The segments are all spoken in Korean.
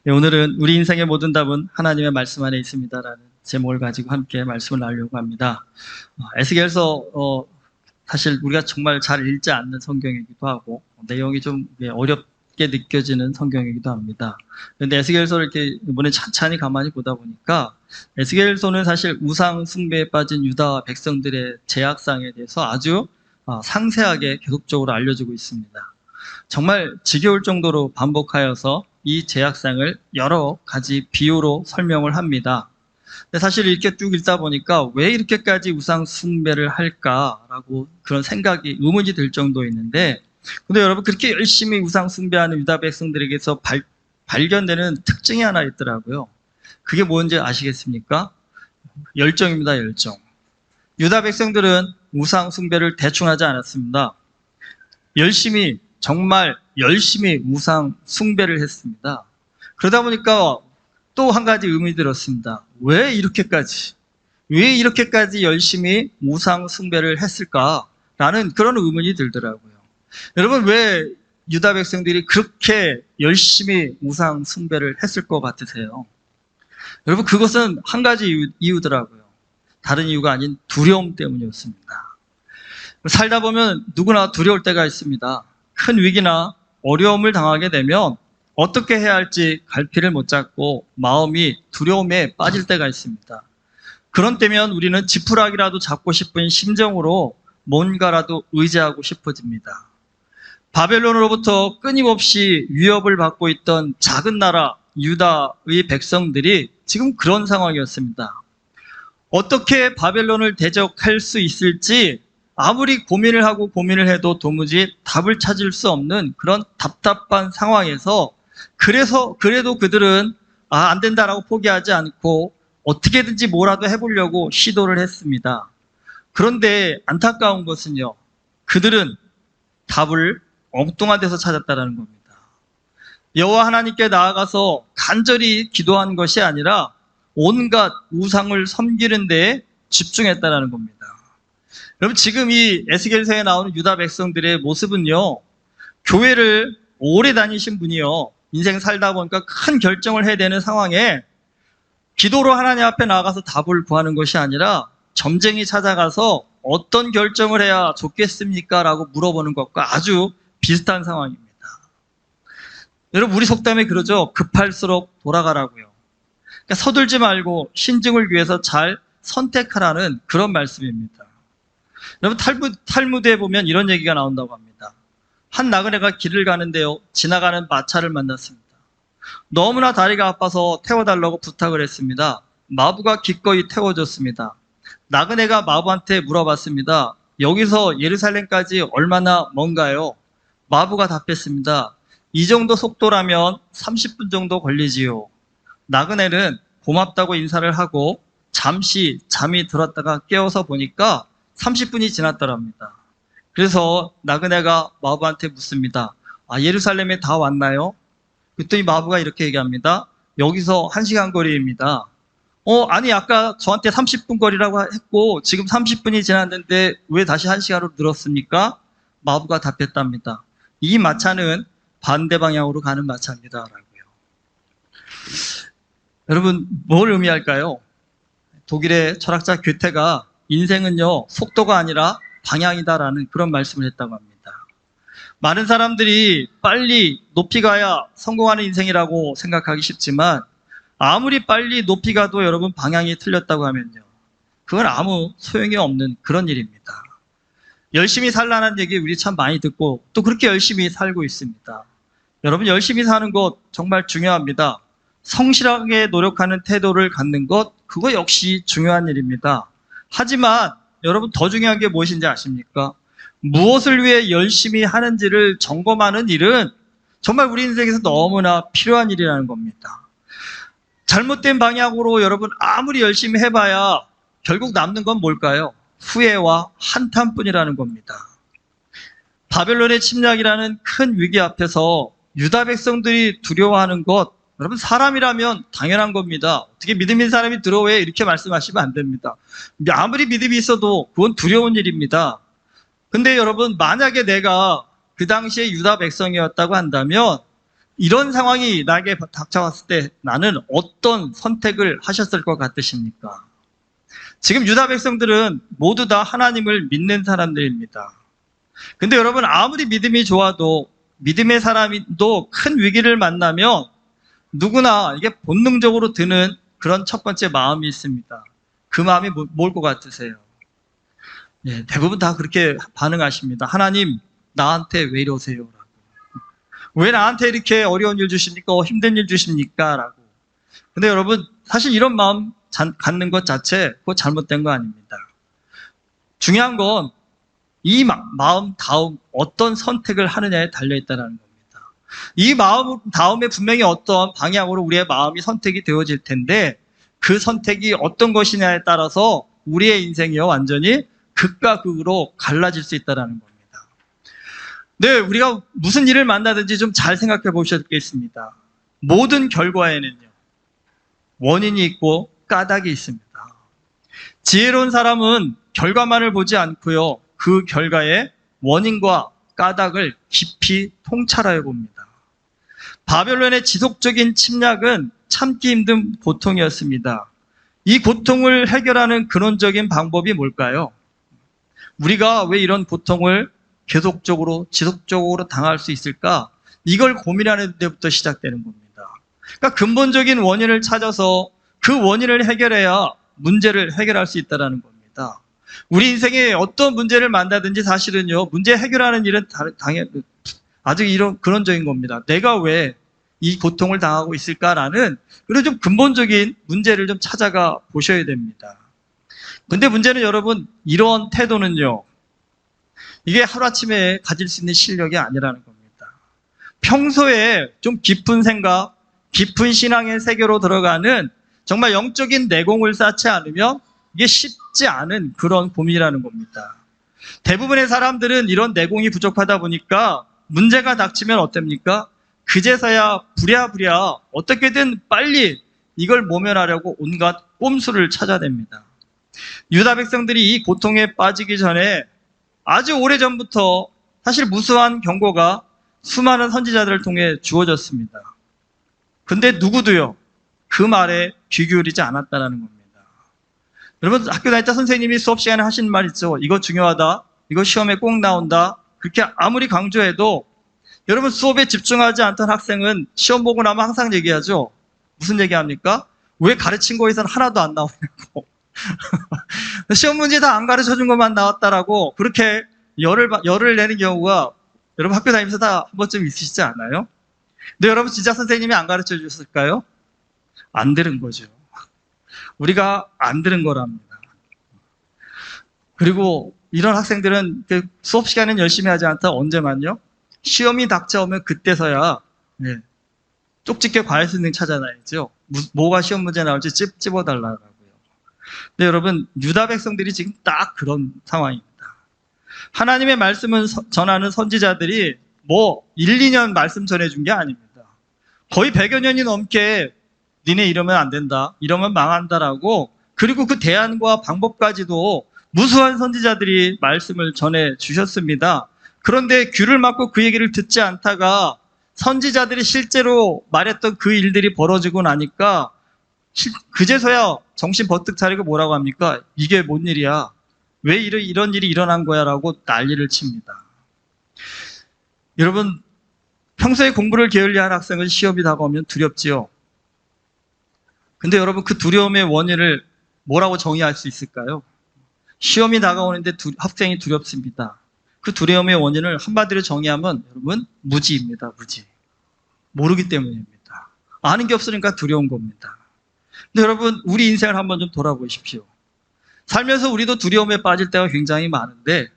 네, 오늘은 우리 인생의 모든 답은 하나님의 말씀 안에 있습니다라는 제목을 가지고 함께 말씀을 나누려고 합니다. 에스겔서 사실 우리가 정말 잘 읽지 않는 성경이기도 하고 내용이 좀 어렵게 느껴지는 성경이기도 합니다. 그런데 에스겔서를 이렇게 이번에 찬찬히 가만히 보다 보니까 에스겔서는 사실 우상 숭배에 빠진 유다 백성들의 죄악상에 대해서 아주 상세하게 계속적으로 알려주고 있습니다. 정말 지겨울 정도로 반복하여서 이 죄악상을 여러 가지 비유로 설명을 합니다. 근데 사실 이렇게 쭉 읽다 보니까 왜 이렇게까지 우상 숭배를 할까라고 그런 생각이 의문이 들 정도 있는데, 근데 여러분 그렇게 열심히 우상 숭배하는 유다 백성들에게서 발견되는 특징이 하나 있더라고요. 그게 뭔지 아시겠습니까? 열정입니다, 열정. 유다 백성들은 우상 숭배를 대충 하지 않았습니다. 정말 열심히 우상 숭배를 했습니다. 그러다 보니까 또 한 가지 의문이 들었습니다. 왜 이렇게까지 열심히 우상 숭배를 했을까라는 그런 의문이 들더라고요. 여러분, 왜 유다 백성들이 그렇게 열심히 우상 숭배를 했을 것 같으세요? 여러분, 그것은 한 가지 이유더라고요. 다른 이유가 아닌 두려움 때문이었습니다. 살다 보면 누구나 두려울 때가 있습니다. 큰 위기나 어려움을 당하게 되면 어떻게 해야 할지 갈피를 못 잡고 마음이 두려움에 빠질 때가 있습니다. 그런 때면 우리는 지푸라기라도 잡고 싶은 심정으로 뭔가라도 의지하고 싶어집니다. 바벨론으로부터 끊임없이 위협을 받고 있던 작은 나라 유다의 백성들이 지금 그런 상황이었습니다. 어떻게 바벨론을 대적할 수 있을지 아무리 고민을 하고 고민을 해도 도무지 답을 찾을 수 없는 그런 답답한 상황에서 그래도 그들은 안 된다라고 포기하지 않고 어떻게든지 뭐라도 해보려고 시도를 했습니다. 그런데 안타까운 것은요, 그들은 답을 엉뚱한 데서 찾았다는 겁니다. 여호와 하나님께 나아가서 간절히 기도한 것이 아니라 온갖 우상을 섬기는 데에 집중했다는 겁니다. 여러분, 지금 이 에스겔서에 나오는 유다 백성들의 모습은요, 교회를 오래 다니신 분이요, 인생 살다 보니까 큰 결정을 해야 되는 상황에 기도로 하나님 앞에 나가서 답을 구하는 것이 아니라 점쟁이 찾아가서 어떤 결정을 해야 좋겠습니까? 라고 물어보는 것과 아주 비슷한 상황입니다. 여러분, 우리 속담에 그러죠. 급할수록 돌아가라고요. 그러니까 서둘지 말고 신중을 위해서 잘 선택하라는 그런 말씀입니다. 여러분, 탈무드에 보면 이런 얘기가 나온다고 합니다. 한 나그네가 길을 가는데요, 지나가는 마차를 만났습니다. 너무나 다리가 아파서 태워달라고 부탁을 했습니다. 마부가 기꺼이 태워줬습니다. 나그네가 마부한테 물어봤습니다. 여기서 예루살렘까지 얼마나 먼가요? 마부가 답했습니다. 이 정도 속도라면 30분 정도 걸리지요. 나그네는 고맙다고 인사를 하고 잠시 잠이 들었다가 깨어서 보니까 30분이 지났더랍니다. 그래서 나그네가 마부한테 묻습니다. 예루살렘에 다 왔나요? 그랬더니 마부가 이렇게 얘기합니다. 여기서 1시간 거리입니다. 아니 아까 저한테 30분 거리라고 했고 지금 30분이 지났는데 왜 다시 1시간으로 늘었습니까? 마부가 답했답니다. 이 마차는 반대 방향으로 가는 마차입니다. 라고요. 여러분, 뭘 의미할까요? 독일의 철학자 괴테가 인생은요, 속도가 아니라 방향이다라는 그런 말씀을 했다고 합니다. 많은 사람들이 빨리 높이 가야 성공하는 인생이라고 생각하기 쉽지만 아무리 빨리 높이 가도 여러분 방향이 틀렸다고 하면요, 그건 아무 소용이 없는 그런 일입니다. 열심히 살라는 얘기 우리 참 많이 듣고 또 그렇게 열심히 살고 있습니다. 여러분, 열심히 사는 것 정말 중요합니다. 성실하게 노력하는 태도를 갖는 것, 그거 역시 중요한 일입니다. 하지만 여러분, 더 중요한 게 무엇인지 아십니까? 무엇을 위해 열심히 하는지를 점검하는 일은 정말 우리 인생에서 너무나 필요한 일이라는 겁니다. 잘못된 방향으로 여러분 아무리 열심히 해봐야 결국 남는 건 뭘까요? 후회와 한탄뿐이라는 겁니다. 바벨론의 침략이라는 큰 위기 앞에서 유다 백성들이 두려워하는 것, 여러분, 사람이라면 당연한 겁니다. 어떻게 믿음 있는 사람이 들어왜 이렇게 말씀하시면 안 됩니다. 아무리 믿음이 있어도 그건 두려운 일입니다. 근데 여러분, 만약에 내가 그 당시에 유다 백성이었다고 한다면 이런 상황이 나에게 닥쳐왔을 때 나는 어떤 선택을 하셨을 것 같으십니까? 지금 유다 백성들은 모두 다 하나님을 믿는 사람들입니다. 근데 여러분, 아무리 믿음이 좋아도 믿음의 사람도 큰 위기를 만나면 누구나 이게 본능적으로 드는 그런 첫 번째 마음이 있습니다. 그 마음이 뭘 것 같으세요? 예, 대부분 다 그렇게 반응하십니다. 하나님, 나한테 왜 이러세요? 라고. 왜 나한테 이렇게 어려운 일 주십니까? 힘든 일 주십니까? 라고. 근데 여러분, 사실 이런 마음 갖는 것 자체 그거 잘못된 거 아닙니다. 중요한 건 이 마음 다음 어떤 선택을 하느냐에 달려있다는 겁니다. 이 마음 다음에 분명히 어떤 방향으로 우리의 마음이 선택이 되어질 텐데 그 선택이 어떤 것이냐에 따라서 우리의 인생이요 완전히 극과 극으로 갈라질 수 있다는 겁니다. 네, 우리가 무슨 일을 만나든지 좀 잘 생각해 보셔야겠습니다. 모든 결과에는요 원인이 있고 까닭이 있습니다. 지혜로운 사람은 결과만을 보지 않고요 그 결과의 원인과 까닭을 깊이 통찰하여 봅니다. 바벨론의 지속적인 침략은 참기 힘든 고통이었습니다. 이 고통을 해결하는 근원적인 방법이 뭘까요? 우리가 왜 이런 고통을 계속적으로 지속적으로 당할 수 있을까? 이걸 고민하는 데부터 시작되는 겁니다. 그러니까 근본적인 원인을 찾아서 그 원인을 해결해야 문제를 해결할 수 있다는 겁니다. 우리 인생에 어떤 문제를 만나든지 사실은요 문제 해결하는 일은 당연히 아주 이런 근원적인 겁니다. 내가 왜 이 고통을 당하고 있을까라는 그런 좀 근본적인 문제를 좀 찾아가 보셔야 됩니다. 근데 문제는 여러분 이런 태도는요 이게 하루아침에 가질 수 있는 실력이 아니라는 겁니다. 평소에 좀 깊은 생각, 깊은 신앙의 세계로 들어가는 정말 영적인 내공을 쌓지 않으면 이게 쉽지 않은 그런 고민이라는 겁니다. 대부분의 사람들은 이런 내공이 부족하다 보니까 문제가 닥치면 어떻습니까? 그제서야 부랴부랴 어떻게든 빨리 이걸 모면하려고 온갖 꼼수를 찾아냅니다. 유다 백성들이 이 고통에 빠지기 전에 아주 오래전부터 사실 무수한 경고가 수많은 선지자들을 통해 주어졌습니다. 근데 누구도요 그 말에 귀 기울이지 않았다는 겁니다. 여러분 학교 다닐 때 선생님이 수업 시간에 하신 말 있죠. 이거 중요하다. 이거 시험에 꼭 나온다. 그렇게 아무리 강조해도 여러분 수업에 집중하지 않던 학생은 시험 보고 나면 항상 얘기하죠. 무슨 얘기합니까? 왜 가르친 거에서는 하나도 안 나오냐고. 시험 문제 다 안 가르쳐준 것만 나왔다라고 그렇게 열을 내는 경우가 여러분 학교 다니면서 다 한 번쯤 있으시지 않아요? 근데 여러분 진짜 선생님이 안 가르쳐 주셨을까요? 안 들은 거죠. 우리가 안 들은 거랍니다. 그리고 이런 학생들은 수업 시간은 열심히 하지 않다 언제만요? 시험이 닥쳐오면 그때서야 쪽집게 과외 선생님 찾아놔야죠. 뭐가 시험 문제 나올지 찝어달라고요. 근데 여러분 유다 백성들이 지금 딱 그런 상황입니다. 하나님의 말씀을 전하는 선지자들이 뭐 1, 2년 말씀 전해준 게 아닙니다. 거의 100여 년이 넘게 니네 이러면 안 된다, 이러면 망한다라고 그리고 그 대안과 방법까지도 무수한 선지자들이 말씀을 전해 주셨습니다. 그런데 귀를 막고 그 얘기를 듣지 않다가 선지자들이 실제로 말했던 그 일들이 벌어지고 나니까 그제서야 정신 버뜩 차리고 뭐라고 합니까? 이게 뭔 일이야? 왜 이런 일이 일어난 거야? 라고 난리를 칩니다. 여러분 평소에 공부를 게을리한 학생은 시험이 다가오면 두렵지요. 근데 여러분 그 두려움의 원인을 뭐라고 정의할 수 있을까요? 시험이 다가오는데 학생이 두렵습니다. 그 두려움의 원인을 한마디로 정의하면 여러분 무지입니다. 무지. 모르기 때문입니다. 아는 게 없으니까 두려운 겁니다. 근데 여러분 우리 인생을 한번 좀 돌아보십시오. 살면서 우리도 두려움에 빠질 때가 굉장히 많은데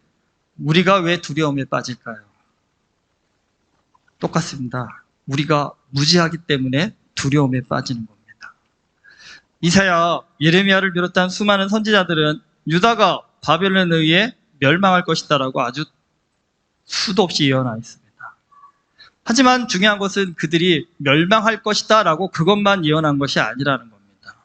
우리가 왜 두려움에 빠질까요? 똑같습니다. 우리가 무지하기 때문에 두려움에 빠지는 겁니다. 이사야, 예레미야를 비롯한 수많은 선지자들은 유다가 바벨론에 의해 멸망할 것이다라고 아주 수도 없이 예언하였습니다. 하지만 중요한 것은 그들이 멸망할 것이다라고 그것만 예언한 것이 아니라는 겁니다.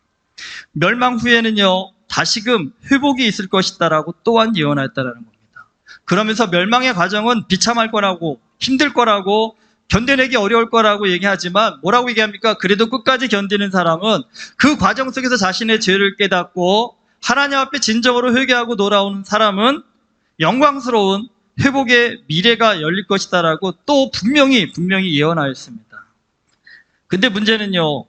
멸망 후에는요 다시금 회복이 있을 것이다라고 또한 예언하였다는 겁니다. 그러면서 멸망의 과정은 비참할 거라고 힘들 거라고 견뎌내기 어려울 거라고 얘기하지만 뭐라고 얘기합니까? 그래도 끝까지 견디는 사람은 그 과정 속에서 자신의 죄를 깨닫고 하나님 앞에 진정으로 회개하고 돌아오는 사람은 영광스러운 회복의 미래가 열릴 것이다라고 또 분명히 예언하였습니다. 근데 문제는요,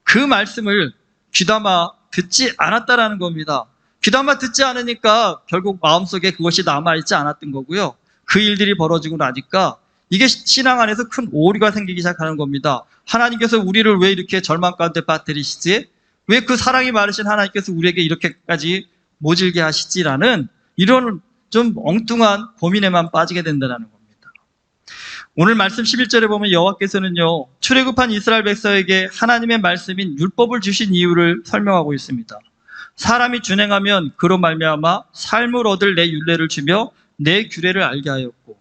그 말씀을 귀담아 듣지 않았다라는 겁니다. 귀담아 듣지 않으니까 결국 마음속에 그것이 남아있지 않았던 거고요. 그 일들이 벌어지고 나니까 이게 신앙 안에서 큰 오류가 생기기 시작하는 겁니다. 하나님께서 우리를 왜 이렇게 절망 가운데 빠뜨리시지? 왜 그 사랑이 많으신 하나님께서 우리에게 이렇게까지 모질게 하시지라는 이런 좀 엉뚱한 고민에만 빠지게 된다는 겁니다. 오늘 말씀 11절에 보면 여호와께서는요, 출애굽한 이스라엘 백성에게 하나님의 말씀인 율법을 주신 이유를 설명하고 있습니다. 사람이 준행하면 그로 말미암아 삶을 얻을 내 율례를 주며 내 규례를 알게 하였고,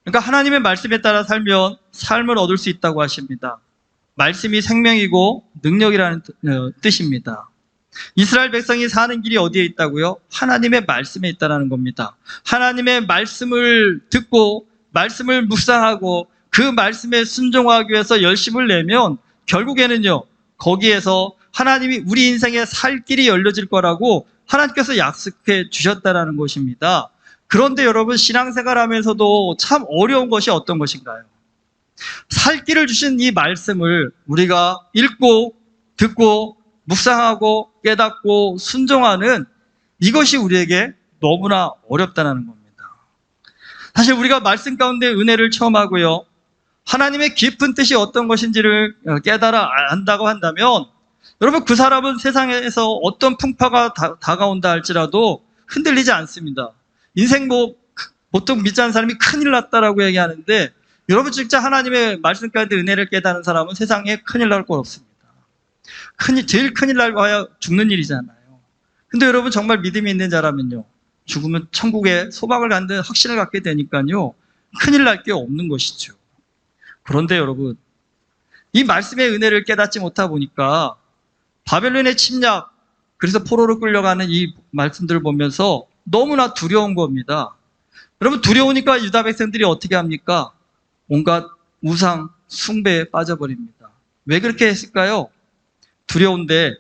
그러니까 하나님의 말씀에 따라 살면 삶을 얻을 수 있다고 하십니다. 말씀이 생명이고 능력이라는 뜻입니다. 이스라엘 백성이 사는 길이 어디에 있다고요? 하나님의 말씀에 있다는 겁니다. 하나님의 말씀을 듣고 말씀을 묵상하고 그 말씀에 순종하기 위해서 열심을 내면 결국에는요, 거기에서 하나님이 우리 인생에 살 길이 열려질 거라고 하나님께서 약속해 주셨다는 것입니다. 그런데 여러분, 신앙생활 하면서도 참 어려운 것이 어떤 것인가요? 살 길을 주신 이 말씀을 우리가 읽고 듣고 묵상하고 깨닫고 순종하는 이것이 우리에게 너무나 어렵다는 겁니다. 사실 우리가 말씀 가운데 은혜를 처음 하고요, 하나님의 깊은 뜻이 어떤 것인지를 깨달아 안다고 한다면 여러분, 그 사람은 세상에서 어떤 풍파가 다가온다 할지라도 흔들리지 않습니다. 인생 보통 믿지 않는 사람이 큰일 났다라고 얘기하는데, 여러분 진짜 하나님의 말씀 가운데 은혜를 깨닫는 사람은 세상에 큰일 날 것 없습니다. 제일 큰일 날 봐야 죽는 일이잖아요. 근데 여러분, 정말 믿음이 있는 자라면요, 죽으면 천국에 소망을 갖는 확신을 갖게 되니까요, 큰일 날 게 없는 것이죠. 그런데 여러분, 이 말씀의 은혜를 깨닫지 못하다 보니까 바벨론의 침략, 그래서 포로로 끌려가는 이 말씀들을 보면서 너무나 두려운 겁니다. 여러분, 두려우니까 유다 백성들이 어떻게 합니까? 온갖 우상 숭배에 빠져버립니다. 왜 그렇게 했을까요? 두려운데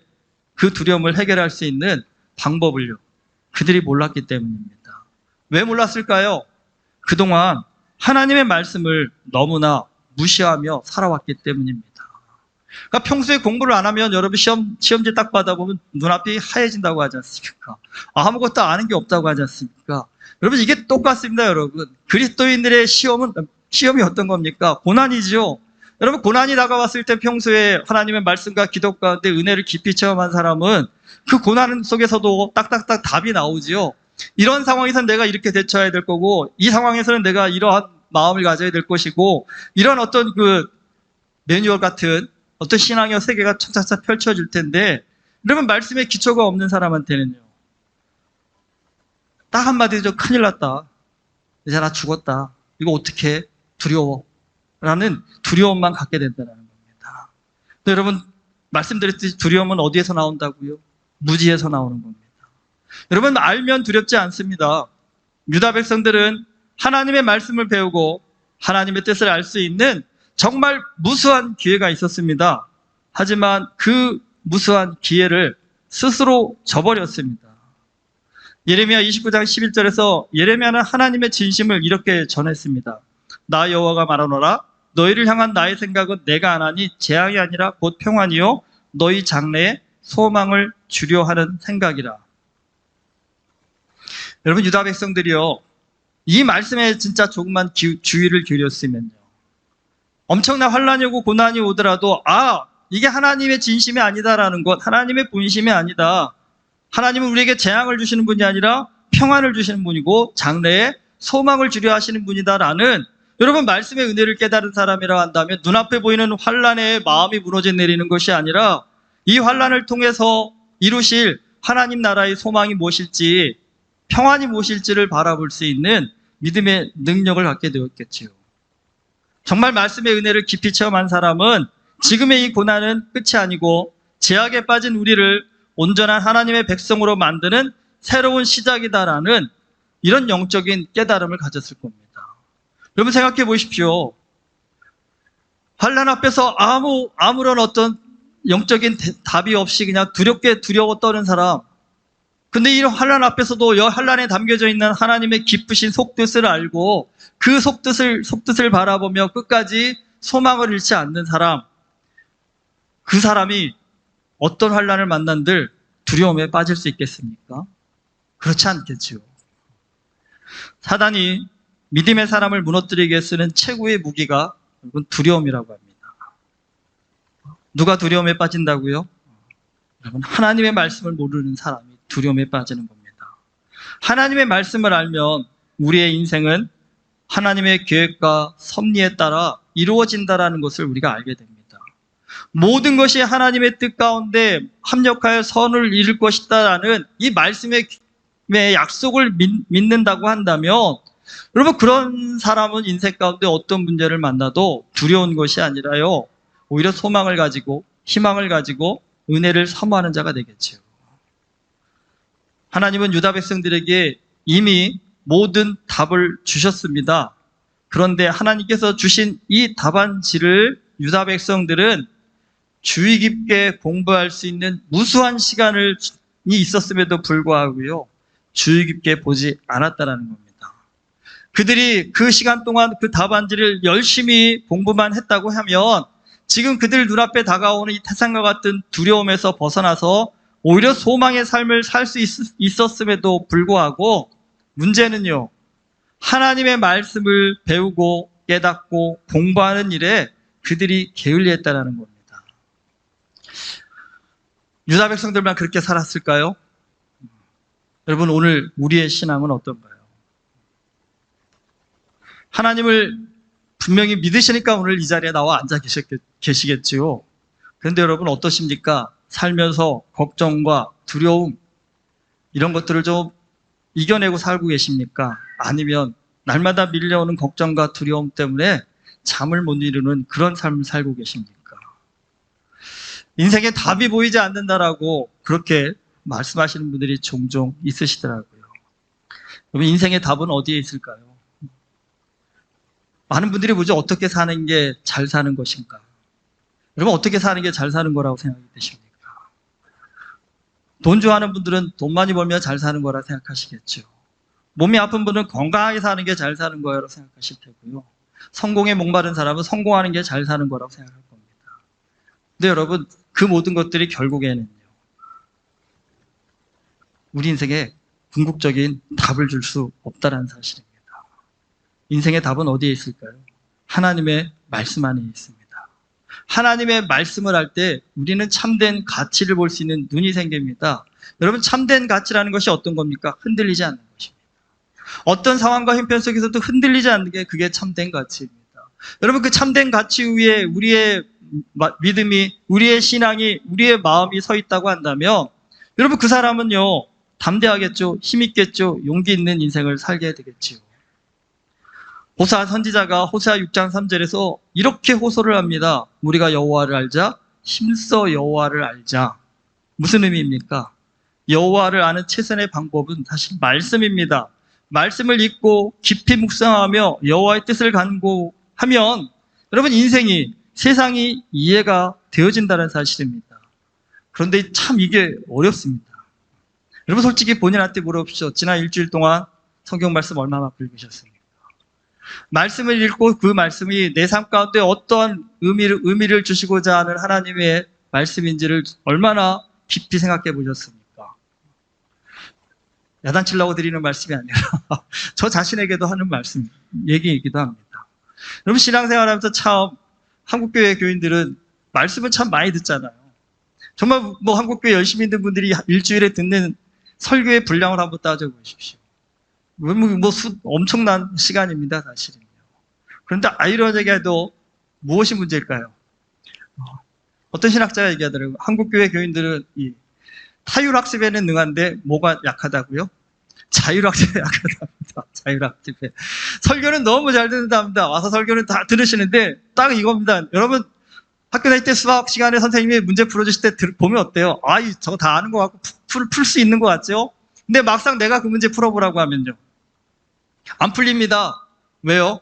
그 두려움을 해결할 수 있는 방법을요, 그들이 몰랐기 때문입니다. 왜 몰랐을까요? 그동안 하나님의 말씀을 너무나 무시하며 살아왔기 때문입니다. 그러니까 평소에 공부를 안 하면 여러분 시험지 딱 받아보면 눈앞이 하얘진다고 하지 않습니까? 아무것도 아는 게 없다고 하지 않습니까? 여러분, 이게 똑같습니다. 여러분, 그리스도인들의 시험이 어떤 겁니까? 고난이죠. 여러분, 고난이 다가왔을 때 평소에 하나님의 말씀과 기도 가운데 은혜를 깊이 체험한 사람은 그 고난 속에서도 딱딱딱 답이 나오지요. 이런 상황에서는 내가 이렇게 대처해야 될 거고, 이 상황에서는 내가 이러한 마음을 가져야 될 것이고, 이런 어떤 그 매뉴얼 같은 어떤 신앙의 세계가 차차차 펼쳐질 텐데, 여러분, 말씀에 기초가 없는 사람한테는요, 딱 한마디죠. 큰일 났다. 이제 나 죽었다. 이거 어떻게 두려워. 라는 두려움만 갖게 된다는 겁니다. 근데 여러분, 말씀드렸듯이 두려움은 어디에서 나온다고요? 무지에서 나오는 겁니다. 여러분, 알면 두렵지 않습니다. 유다 백성들은 하나님의 말씀을 배우고 하나님의 뜻을 알 수 있는 정말 무수한 기회가 있었습니다. 하지만 그 무수한 기회를 스스로 저버렸습니다. 예레미야 29장 11절에서 예레미야는 하나님의 진심을 이렇게 전했습니다. 나 여호와가 말하노라, 너희를 향한 나의 생각은 내가 안 하니 재앙이 아니라 곧 평안이요 너희 장래에 소망을 주려 하는 생각이라. 여러분, 유다 백성들이요, 이 말씀에 진짜 조금만 주의를 기울였으면요, 엄청난 환란이 오고 고난이 오더라도 이게 하나님의 진심이 아니다라는 것, 하나님의 본심이 아니다. 하나님은 우리에게 재앙을 주시는 분이 아니라 평안을 주시는 분이고 장래에 소망을 주려 하시는 분이다라는, 여러분, 말씀의 은혜를 깨달은 사람이라 한다면 눈앞에 보이는 환란에 마음이 무너져 내리는 것이 아니라 이 환란을 통해서 이루실 하나님 나라의 소망이 무엇일지, 평안이 무엇일지를 바라볼 수 있는 믿음의 능력을 갖게 되었겠지요. 정말 말씀의 은혜를 깊이 체험한 사람은 지금의 이 고난은 끝이 아니고 죄악에 빠진 우리를 온전한 하나님의 백성으로 만드는 새로운 시작이다라는 이런 영적인 깨달음을 가졌을 겁니다. 여러분, 생각해 보십시오. 환난 앞에서 아무런 어떤 영적인 답이 없이 그냥 두려워 떠는 사람. 근데 이 환난 앞에서도 이 환난에 담겨져 있는 하나님의 기쁘신 속뜻을 알고 그 속뜻을 바라보며 끝까지 소망을 잃지 않는 사람. 그 사람이 어떤 환난을 만난들 두려움에 빠질 수 있겠습니까? 그렇지 않겠지요. 사단이 믿음의 사람을 무너뜨리기 위해 쓰는 최고의 무기가 여러분 두려움이라고 합니다. 누가 두려움에 빠진다고요? 여러분, 하나님의 말씀을 모르는 사람이 두려움에 빠지는 겁니다. 하나님의 말씀을 알면 우리의 인생은 하나님의 계획과 섭리에 따라 이루어진다라는 것을 우리가 알게 됩니다. 모든 것이 하나님의 뜻 가운데 합력하여 선을 이룰 것이다라는 이 말씀의 약속을 믿는다고 한다면 여러분, 그런 사람은 인생 가운데 어떤 문제를 만나도 두려운 것이 아니라요, 오히려 소망을 가지고 희망을 가지고 은혜를 사모하는 자가 되겠죠. 하나님은 유다 백성들에게 이미 모든 답을 주셨습니다. 그런데 하나님께서 주신 이 답안지를 유다 백성들은 주의 깊게 공부할 수 있는 무수한 시간이 있었음에도 불구하고요, 주의 깊게 보지 않았다라는 겁니다. 그들이 그 시간 동안 그 답안지를 열심히 공부만 했다고 하면 지금 그들 눈앞에 다가오는 이 태산과 같은 두려움에서 벗어나서 오히려 소망의 삶을 살 수 있었음에도 불구하고 문제는요, 하나님의 말씀을 배우고 깨닫고 공부하는 일에 그들이 게을리했다는 겁니다. 유다 백성들만 그렇게 살았을까요? 여러분, 오늘 우리의 신앙은 어떤가요? 하나님을 분명히 믿으시니까 오늘 이 자리에 나와 앉아 계시겠지요. 그런데 여러분 어떠십니까? 살면서 걱정과 두려움 이런 것들을 좀 이겨내고 살고 계십니까? 아니면 날마다 밀려오는 걱정과 두려움 때문에 잠을 못 이루는 그런 삶을 살고 계십니까? 인생에 답이 보이지 않는다라고 그렇게 말씀하시는 분들이 종종 있으시더라고요. 여러분, 인생의 답은 어디에 있을까요? 많은 분들이 보죠. 어떻게 사는 게 잘 사는 것인가? 여러분, 어떻게 사는 게 잘 사는 거라고 생각이 되십니까? 돈 좋아하는 분들은 돈 많이 벌면 잘 사는 거라 생각하시겠죠. 몸이 아픈 분은 건강하게 사는 게 잘 사는 거라고 생각하실 테고요. 성공에 목마른 사람은 성공하는 게 잘 사는 거라고 생각할 겁니다. 근데 여러분, 그 모든 것들이 결국에는요, 우리 인생에 궁극적인 답을 줄 수 없다는 사실입니다. 인생의 답은 어디에 있을까요? 하나님의 말씀 안에 있습니다. 하나님의 말씀을 할 때 우리는 참된 가치를 볼 수 있는 눈이 생깁니다. 여러분, 참된 가치라는 것이 어떤 겁니까? 흔들리지 않는 것입니다. 어떤 상황과 형편 속에서도 흔들리지 않는 게 그게 참된 가치입니다. 여러분, 그 참된 가치 위에 우리의 믿음이, 우리의 신앙이, 우리의 마음이 서 있다고 한다면 여러분, 그 사람은요, 담대하겠죠, 힘있겠죠, 용기 있는 인생을 살게 되겠지요. 호사 선지자가 호사 6장 3절에서 이렇게 호소를 합니다. 우리가 여호와를 알자, 힘써 여호와를 알자. 무슨 의미입니까? 여호와를 아는 최선의 방법은 사실 말씀입니다. 말씀을 읽고 깊이 묵상하며 여호와의 뜻을 간구하면 여러분, 인생이, 세상이 이해가 되어진다는 사실입니다. 그런데 참 이게 어렵습니다. 여러분, 솔직히 본인한테 물어보십시오. 지난 일주일 동안 성경 말씀 얼마나 읽으셨습니까? 말씀을 읽고 그 말씀이 내 삶 가운데 어떠한 의미를 주시고자 하는 하나님의 말씀인지를 얼마나 깊이 생각해 보셨습니까? 야단치려고 드리는 말씀이 아니라 저 자신에게도 하는 말씀, 얘기이기도 합니다. 여러분, 신앙생활하면서 참 한국교회 교인들은 말씀을 참 많이 듣잖아요. 정말 한국교회 열심히 있는 분들이 일주일에 듣는 설교의 분량을 한번 따져보십시오. 엄청난 시간입니다, 사실은요. 그런데 아이러니하게도 무엇이 문제일까요? 어떤 신학자가 얘기하더라고요. 한국교회 교인들은 이 타율학습에는 능한데 뭐가 약하다고요? 자율학습에 약하답니다. 자율학습에. 설교는 너무 잘 듣는답니다. 와서 설교는 다 들으시는데 딱 이겁니다. 여러분, 학교 다닐 때 수학 시간에 선생님이 문제 풀어주실 때 보면 어때요? 저거 다 아는 것 같고 풀 수 있는 것 같죠? 근데 막상 내가 그 문제 풀어보라고 하면요, 안 풀립니다. 왜요?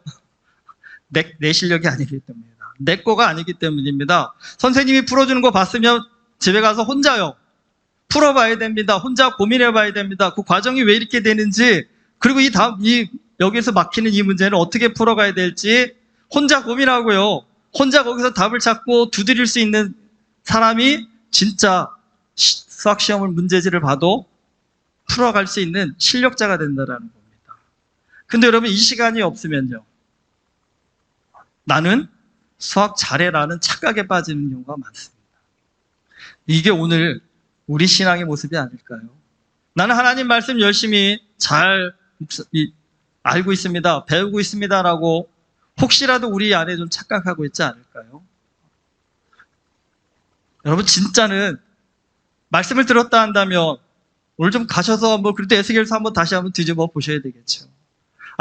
내 실력이 아니기 때문입니다. 내 거가 아니기 때문입니다. 선생님이 풀어주는 거 봤으면 집에 가서 혼자요. 풀어봐야 됩니다. 혼자 고민해봐야 됩니다. 그 과정이 왜 이렇게 되는지, 그리고 여기서 막히는 이 문제는 어떻게 풀어가야 될지 혼자 고민하고요. 혼자 거기서 답을 찾고 두드릴 수 있는 사람이 진짜 수학시험을 문제지를 봐도 풀어갈 수 있는 실력자가 된다는 겁니다. 근데 여러분, 이 시간이 없으면요, 나는 수학 잘해라는 착각에 빠지는 경우가 많습니다. 이게 오늘 우리 신앙의 모습이 아닐까요? 나는 하나님 말씀 열심히 잘 알고 있습니다, 배우고 있습니다라고 혹시라도 우리 안에 좀 착각하고 있지 않을까요? 여러분, 진짜는 말씀을 들었다 한다면 오늘 좀 가셔서 그래도 에스겔서 한번 다시 한번 뒤집어 보셔야 되겠죠.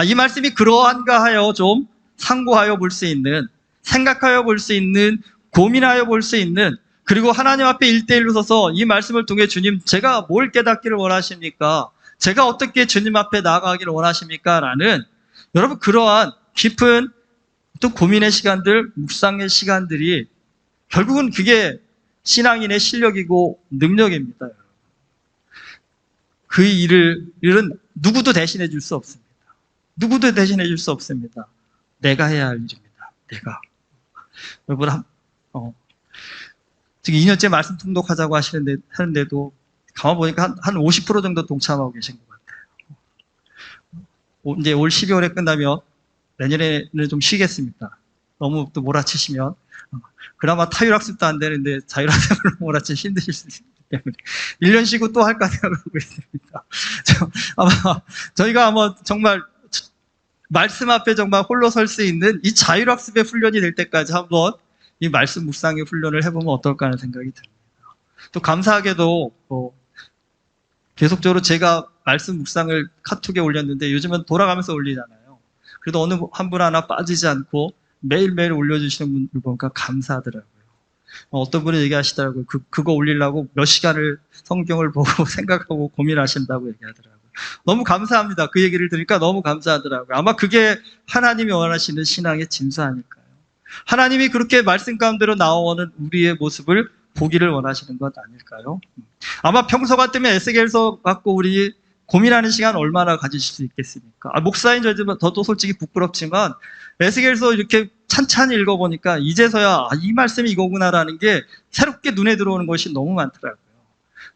이 말씀이 그러한가 하여 좀 상고하여 볼 수 있는, 생각하여 볼 수 있는, 고민하여 볼 수 있는, 그리고 하나님 앞에 1대1로 서서 이 말씀을 통해 주님, 제가 뭘 깨닫기를 원하십니까? 제가 어떻게 주님 앞에 나아가기를 원하십니까? 라는, 여러분, 그러한 깊은 또 고민의 시간들, 묵상의 시간들이 결국은 그게 신앙인의 실력이고 능력입니다. 그 일은 누구도 대신해 줄 수 없습니다. 누구도 대신해 줄 수 없습니다. 내가 해야 할 일입니다. 내가. 여러분, 지금 2년째 말씀 통독하자고 하는데도 가만 보니까 한 50% 정도 동참하고 계신 것 같아요. 이제 올 12월에 끝나면 내년에는 좀 쉬겠습니다. 너무 또 몰아치시면. 그나마 타율학습도 안 되는데 자율학습으로 몰아치면 힘드실 수 있기 때문에 1년 쉬고 또 할까 생각하고 있습니다. 저희가 정말 말씀 앞에 정말 홀로 설 수 있는 이 자율학습의 훈련이 될 때까지 한번 이 말씀 묵상의 훈련을 해보면 어떨까 하는 생각이 듭니다. 또 감사하게도 계속적으로 제가 말씀 묵상을 카톡에 올렸는데 요즘은 돌아가면서 올리잖아요. 그래도 어느 한 분 하나 빠지지 않고 매일매일 올려주시는 분들 보니까 감사하더라고요. 어떤 분이 얘기하시더라고요. 그거 올리려고 몇 시간을 성경을 보고 생각하고 고민하신다고 얘기하더라고요. 너무 감사합니다. 그 얘기를 들으니까 너무 감사하더라고요. 아마 그게 하나님이 원하시는 신앙의 진수 아닐까요? 하나님이 그렇게 말씀 가운데로 나오는 우리의 모습을 보기를 원하시는 것 아닐까요? 아마 평소 같으면 에스겔서 갖고 우리 고민하는 시간 얼마나 가지실 수 있겠습니까? 목사인 저도 솔직히 부끄럽지만 에스겔서 이렇게 찬찬히 읽어보니까 이제서야 이 말씀이 이거구나라는 게 새롭게 눈에 들어오는 것이 너무 많더라고요.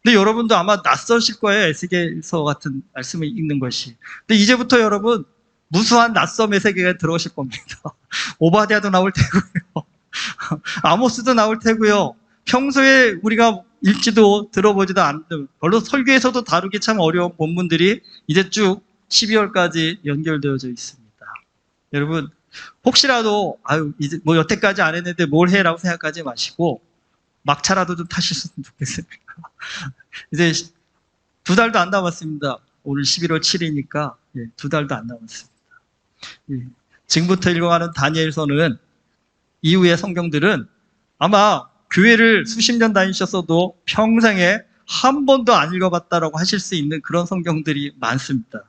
근데 여러분도 아마 낯서실 거예요. 에스겔서 같은 말씀을 읽는 것이. 근데 이제부터 여러분 무수한 낯섦의 세계에 들어오실 겁니다. 오바댜도 나올 테고요. 아모스도 나올 테고요. 평소에 우리가 읽지도 들어보지도 않는, 별로 설교에서도 다루기 참 어려운 본문들이 이제 쭉 12월까지 연결되어져 있습니다. 여러분, 혹시라도 이제 여태까지 안 했는데 뭘 해라고 생각하지 마시고 막차라도 좀 타셨으면 좋겠습니다. 이제 2달도 안 남았습니다. 오늘 11월 7일이니까 2달도 안 남았습니다. 지금부터 읽어가는 다니엘서는 이후의 성경들은 아마 교회를 수십 년 다니셨어도 평생에 한 번도 안 읽어봤다라고 하실 수 있는 그런 성경들이 많습니다.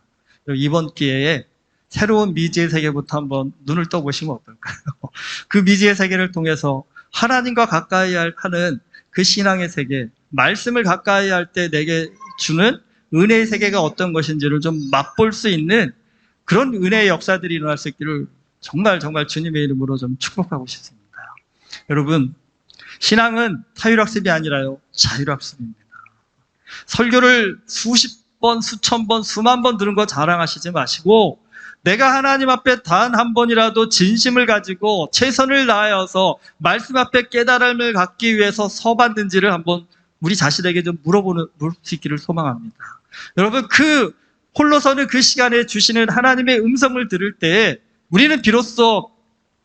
이번 기회에 새로운 미지의 세계부터 한번 눈을 떠보시면 어떨까요? 그 미지의 세계를 통해서 하나님과 가까이 하는 그 신앙의 세계, 말씀을 가까이 할 때 내게 주는 은혜의 세계가 어떤 것인지를 좀 맛볼 수 있는 그런 은혜의 역사들이 일어날 수 있기를 정말 주님의 이름으로 좀 축복하고 싶습니다. 여러분, 신앙은 타율학습이 아니라요, 자율학습입니다. 설교를 수십 번, 수천 번, 수만 번 들은 거 자랑하시지 마시고 내가 하나님 앞에 단 한 번이라도 진심을 가지고 최선을 다하여서 말씀 앞에 깨달음을 갖기 위해서 서봤는지를 한번 우리 자신에게 좀 물을 수 있기를 소망합니다. 여러분, 그 홀로서는 그 시간에 주시는 하나님의 음성을 들을 때 우리는 비로소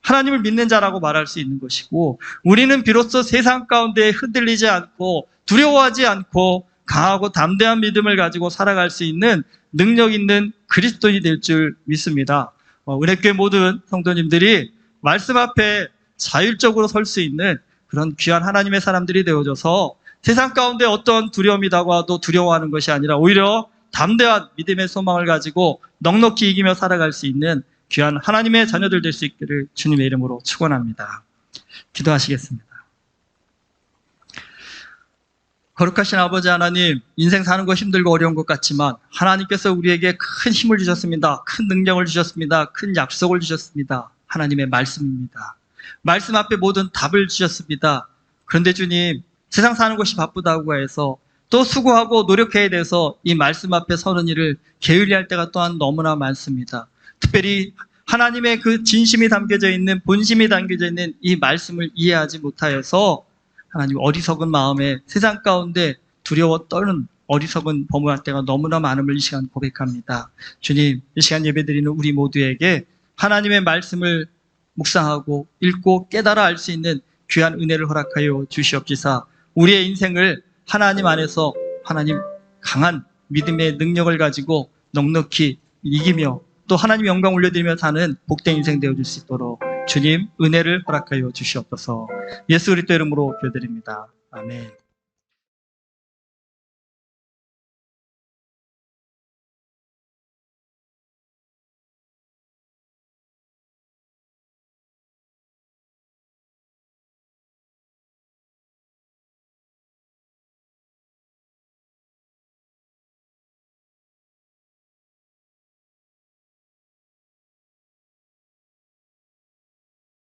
하나님을 믿는 자라고 말할 수 있는 것이고, 우리는 비로소 세상 가운데 흔들리지 않고 두려워하지 않고 강하고 담대한 믿음을 가지고 살아갈 수 있는 능력 있는 그리스도인이 될 줄 믿습니다. 은혜교회 모든 성도님들이 말씀 앞에 자율적으로 설 수 있는 그런 귀한 하나님의 사람들이 되어져서 세상 가운데 어떤 두려움이라고 하도 두려워하는 것이 아니라 오히려 담대한 믿음의 소망을 가지고 넉넉히 이기며 살아갈 수 있는 귀한 하나님의 자녀들 될 수 있기를 주님의 이름으로 축원합니다. 기도하시겠습니다. 거룩하신 아버지 하나님, 인생 사는 거 힘들고 어려운 것 같지만 하나님께서 우리에게 큰 힘을 주셨습니다. 큰 능력을 주셨습니다. 큰 약속을 주셨습니다. 하나님의 말씀입니다. 말씀 앞에 모든 답을 주셨습니다. 그런데 주님, 세상 사는 것이 바쁘다고 해서 또 수고하고 노력해야 돼서 이 말씀 앞에 서는 일을 게을리할 때가 또한 너무나 많습니다. 특별히 하나님의 그 진심이 담겨져 있는, 본심이 담겨져 있는 이 말씀을 이해하지 못하여서 하나님 어리석은 마음에 세상 가운데 두려워 떠는 어리석은 범우할 때가 너무나 많음을 이 시간 고백합니다. 주님, 이 시간 예배드리는 우리 모두에게 하나님의 말씀을 묵상하고 읽고 깨달아 알 수 있는 귀한 은혜를 허락하여 주시옵시사. 우리의 인생을 하나님 안에서 하나님 강한 믿음의 능력을 가지고 넉넉히 이기며 또 하나님 영광 올려드리며 사는 복된 인생 되어줄 수 있도록 주님 은혜를 허락하여 주시옵소서. 예수 그리스도 이름으로 기도드립니다. 아멘.